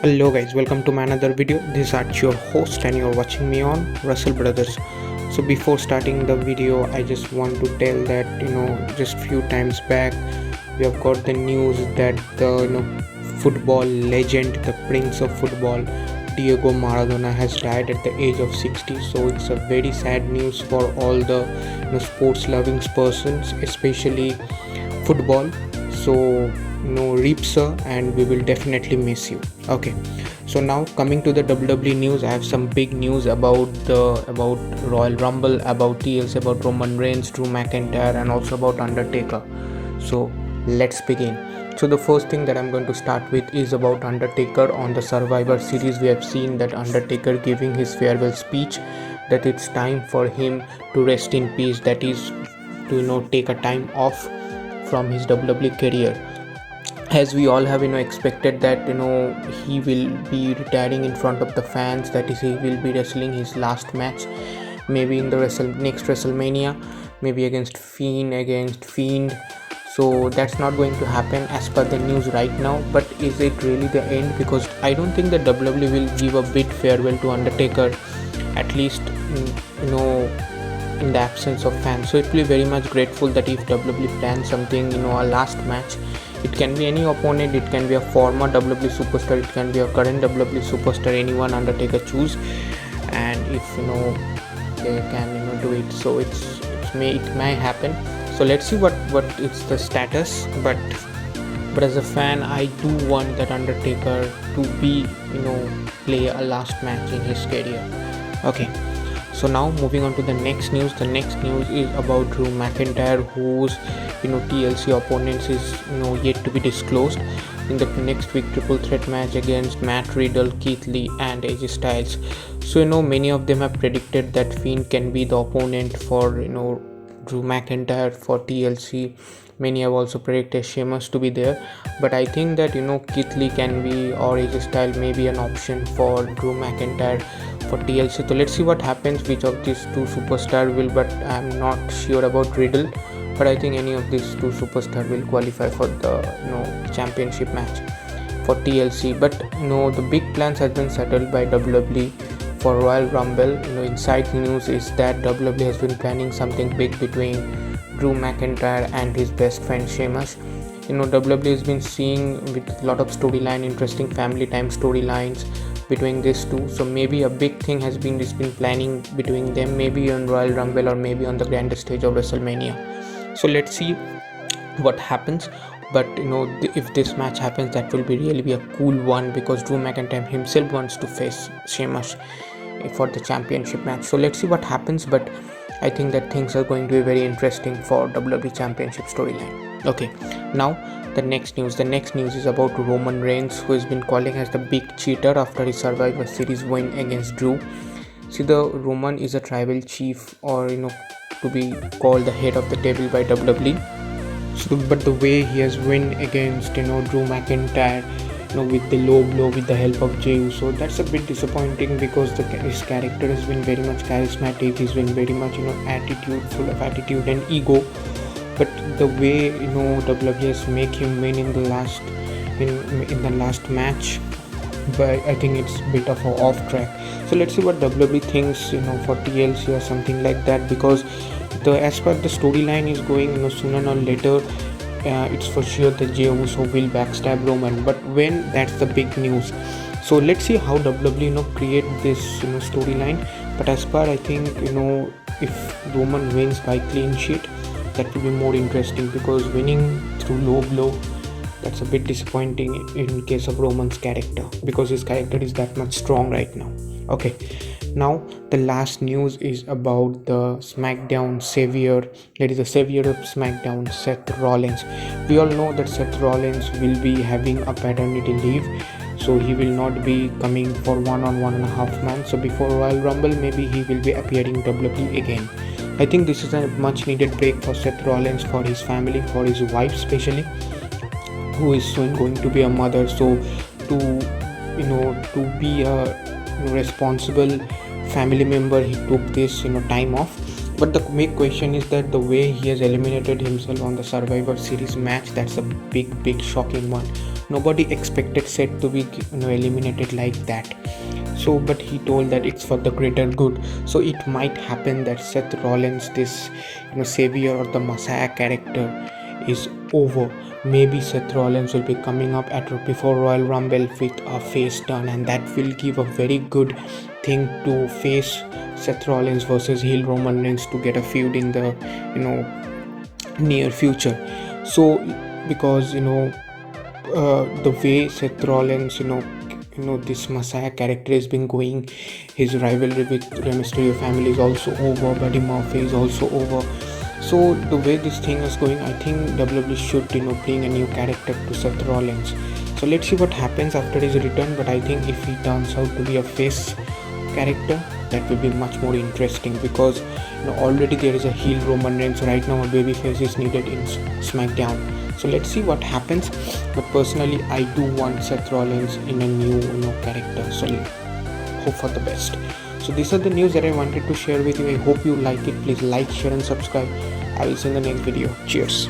Hello guys, welcome to my another video. This is Arch, your host, and you're watching me on Russell Brothers. So before starting the video, I just want to tell that just few times back we have got the news that the football legend, the prince of football, Diego Maradona has died at the age of 60. So it's a very sad news for all the sports loving persons, especially football. So reap sir, and we will definitely miss you. Okay, so now coming to the WWE news, I have some big news about Royal Rumble, about TLC, about Roman Reigns, Drew McIntyre, and also about Undertaker. So let's begin. So the first thing that I'm going to start with is about Undertaker. On the Survivor Series, we have seen that Undertaker giving his farewell speech, that it's time for him to rest in peace, that is to take a time off from his WWE career, as we all have expected that he will be retiring in front of the fans, that is, he will be wrestling his last match maybe in the next WrestleMania, maybe against Fiend. So that's not going to happen as per the news right now. But is it really the end? Because I don't think the WWE will give a big farewell to Undertaker, at least in the absence of fans. So it will be very much grateful that if WWE plans something, a last match, it can be any opponent, it can be a former WWE superstar, it can be a current WWE superstar, anyone Undertaker choose, and if they can do it. So it may happen. So let's see what is the status. But as a fan, I do want that Undertaker to be play a last match in his career. Okay, so now moving on to the next news. The next news is about Drew McIntyre, whose TLC opponents is yet to be disclosed. In the next week triple threat match against Matt Riddle, Keith Lee, and AJ Styles. So many of them have predicted that Fiend can be the opponent for Drew McIntyre for TLC. Many have also predicted Sheamus to be there, but I think that Keith Lee can be, or AJ Styles may be an option for Drew McIntyre for TLC. So let's see what happens, which of these two superstars will, but I'm not sure about Riddle, but I think any of these two superstars will qualify for the championship match for TLC. But the big plans has been settled by WWE for Royal Rumble. Inside news is that WWE has been planning something big between Drew McIntyre and his best friend Sheamus. WWE has been seeing with a lot of storyline, interesting family time storylines between these two. So maybe a big thing has been planning between them, maybe on Royal Rumble or maybe on the grandest stage of WrestleMania. So let's see what happens. But if this match happens, that will really be a cool one, because Drew McIntyre himself wants to face Sheamus for the championship match. So let's see what happens. But I think that things are going to be very interesting for WWE Championship storyline. Okay, now the next news is about Roman Reigns, who has been calling as the big cheater after his Survivor Series win against Drew. See, the Roman is a tribal chief, or to be called the head of the table by WWE. So, but the way he has win against Drew McIntyre, with the low blow, with the help of Jey Uso, that's a bit disappointing, because his character has been very much charismatic. He's been very much full of attitude and ego. But the way WWE has make him win in the last match, but I think it's a bit of a off track. So let's see what WWE thinks for TLC or something like that, because as per the storyline is going, sooner or later it's for sure that Jey Uso will backstab Roman. But when, that's the big news. So let's see how WWE create this storyline. But as per, I think if Roman wins by clean sheet, that will be more interesting, because winning through low blow, that's a bit disappointing in case of Roman's character, because his character is that much strong right now. Okay, now the last news is about the SmackDown savior, that is the savior of SmackDown, Seth Rollins. We all know that Seth Rollins will be having a paternity leave, so he will not be coming for 1.5 months. So before Royal Rumble, maybe he will be appearing WWE again. I think this is a much needed break for Seth Rollins, for his family, for his wife especially, who is soon going to be a mother. So to be a responsible family member, he took this time off. But the big question is that the way he has eliminated himself on the Survivor Series match, that's a big shocking one. Nobody expected Seth to be eliminated like that. So but he told that it's for the greater good. So it might happen that Seth Rollins, this savior or the messiah character, is over. Maybe Seth Rollins will be coming up before Royal Rumble with a face turn, and that will give a very good thing to face Seth Rollins versus heel Roman Reigns to get a feud in the near future. So because the way Seth Rollins this messiah character has been going, his rivalry with Rey Mysterio family is also over, Buddy Murphy is also over. So the way this thing is going, I think WWE should bring a new character to Seth Rollins. So let's see what happens after his return, but I think if he turns out to be a face character, that will be much more interesting, because already there is a heel Roman Reigns. Right now a babyface is needed in SmackDown. So let's see what happens, but personally I do want Seth Rollins in a new character, so hope for the best. So these are the news that I wanted to share with you. I hope you like it. Please like, share and subscribe. I will see you in the next video. Cheers.